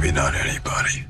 maybe not anybody.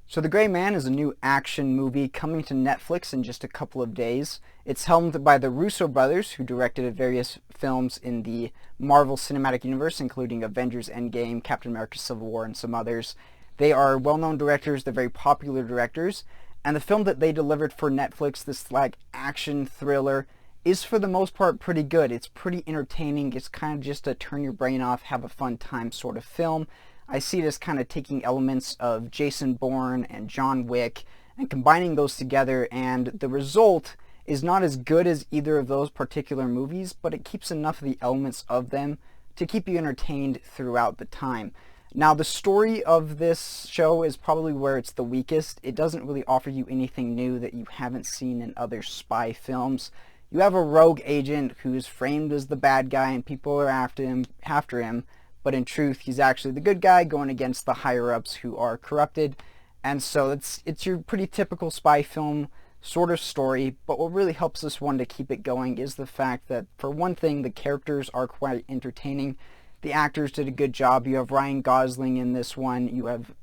So The Gray Man is a new action movie coming to Netflix in just a couple of days. It's helmed by the Russo brothers, who directed various films in the Marvel Cinematic Universe, including Avengers Endgame, Captain America Civil War, and some others. They are well-known directors, they're very popular directors, and the film that they delivered for Netflix, this action thriller, is for the most part pretty good. It's pretty entertaining. It's kind of just a turn your brain off, have a fun time sort of film. I see it as kind of taking elements of Jason Bourne and John Wick and combining those together, and the result is not as good as either of those particular movies, but it keeps enough of the elements of them to keep you entertained throughout the time. Now, the story of this show is probably where it's the weakest. It doesn't really offer you anything new that you haven't seen in other spy films. You have a rogue agent who's framed as the bad guy and people are after him. But in truth, he's actually the good guy going against the higher-ups who are corrupted. And so it's your pretty typical spy film sort of story, but what really helps this one to keep it going is the fact that, for one thing, the characters are quite entertaining. The actors did a good job. You have Ryan Gosling in this one, you have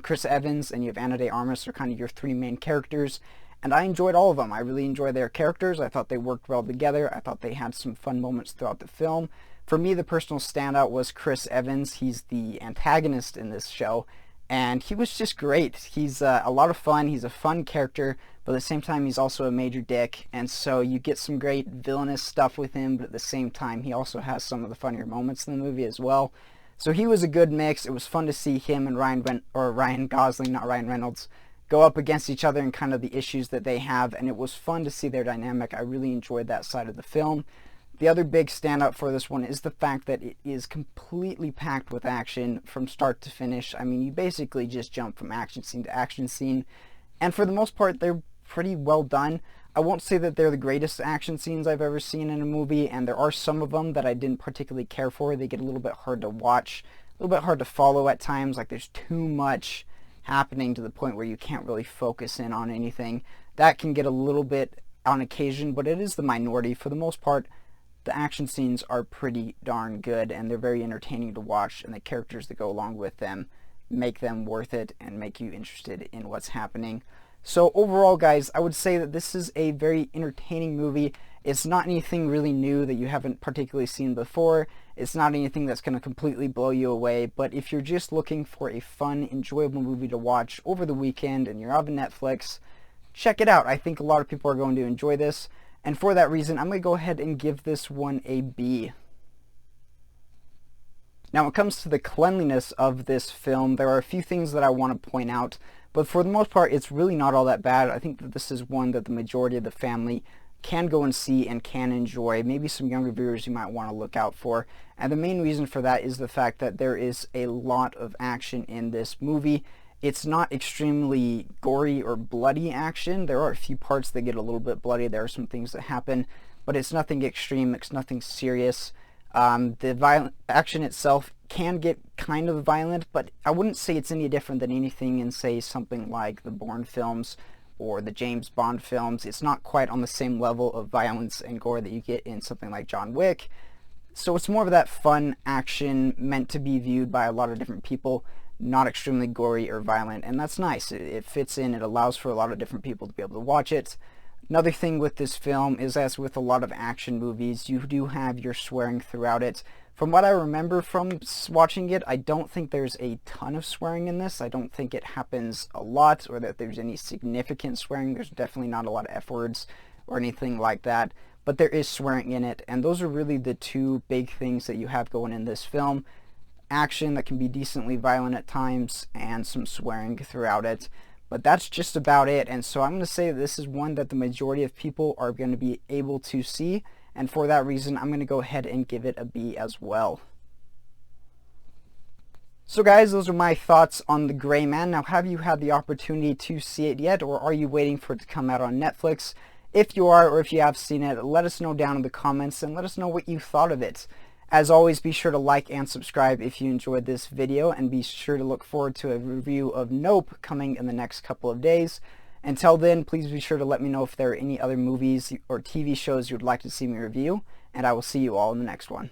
Chris Evans, and you have Ana de Armas are kind of your three main characters. And I enjoyed all of them. I really enjoyed their characters. I thought they worked well together. I thought they had some fun moments throughout the film. For me, the personal standout was Chris Evans. He's the antagonist in this show, and he was just great. He's a lot of fun. He's a fun character, but at the same time, he's also a major dick, and so you get some great villainous stuff with him, but at the same time, he also has some of the funnier moments in the movie as well. So he was a good mix. It was fun to see him and Ryan Gosling, not Ryan Reynolds, go up against each other and kind of the issues that they have, and it was fun to see their dynamic. I really enjoyed that side of the film. The other big standout for this one is the fact that it is completely packed with action from start to finish. I mean, you basically just jump from action scene to action scene, and for the most part, they're pretty well done. I won't say that they're the greatest action scenes I've ever seen in a movie, and there are some of them that I didn't particularly care for. They get a little bit hard to watch, a little bit hard to follow at times. Like, there's too much happening to the point where you can't really focus in on anything. That can get a little bit on occasion, but it is the minority. For the most part, the action scenes are pretty darn good, and they're very entertaining to watch, and the characters that go along with them make them worth it and make you interested in what's happening. So overall, guys, I would say that this is a very entertaining movie. It's not anything really new that you haven't particularly seen before. It's not anything that's going to completely blow you away, but if you're just looking for a fun, enjoyable movie to watch over the weekend and you're on Netflix, check it out. I think a lot of people are going to enjoy this. And for that reason, I'm going to go ahead and give this one a B. Now, when it comes to the cleanliness of this film, there are a few things that I want to point out. But for the most part, it's really not all that bad. I think that this is one that the majority of the family can go and see and can enjoy. Maybe some younger viewers you might want to look out for. And the main reason for that is the fact that there is a lot of action in this movie. It's not extremely gory or bloody action. There are a few parts that get a little bit bloody. There are some things that happen, but it's nothing extreme. It's nothing serious. The violent action itself can get kind of violent, but I wouldn't say it's any different than anything in, say, something like the Bourne films or the James Bond films. It's not quite on the same level of violence and gore that you get in something like John Wick. So it's more of that fun action meant to be viewed by a lot of different people. Not extremely gory or violent, and that's nice. It fits in. It allows for a lot of different people to be able to watch it. Another thing with this film is, as with a lot of action movies, you do have your swearing throughout it. From what I remember from watching it, I don't think there's a ton of swearing in this. I don't think it happens a lot or that there's any significant swearing. There's definitely not a lot of F words or anything like that, but there is swearing in it, and those are really the two big things that you have going in this film. Action that can be decently violent at times, and some swearing throughout it. But that's just about it, and so I'm going to say that this is one that the majority of people are going to be able to see, and for that reason, I'm going to go ahead and give it a B as well. So guys, those are my thoughts on The Gray Man. Now, have you had the opportunity to see it yet, or are you waiting for it to come out on Netflix? If you are, or if you have seen it, let us know down in the comments, and let us know what you thought of it. As always, be sure to like and subscribe if you enjoyed this video, and be sure to look forward to a review of Nope coming in the next couple of days. Until then, please be sure to let me know if there are any other movies or TV shows you would like to see me review, and I will see you all in the next one.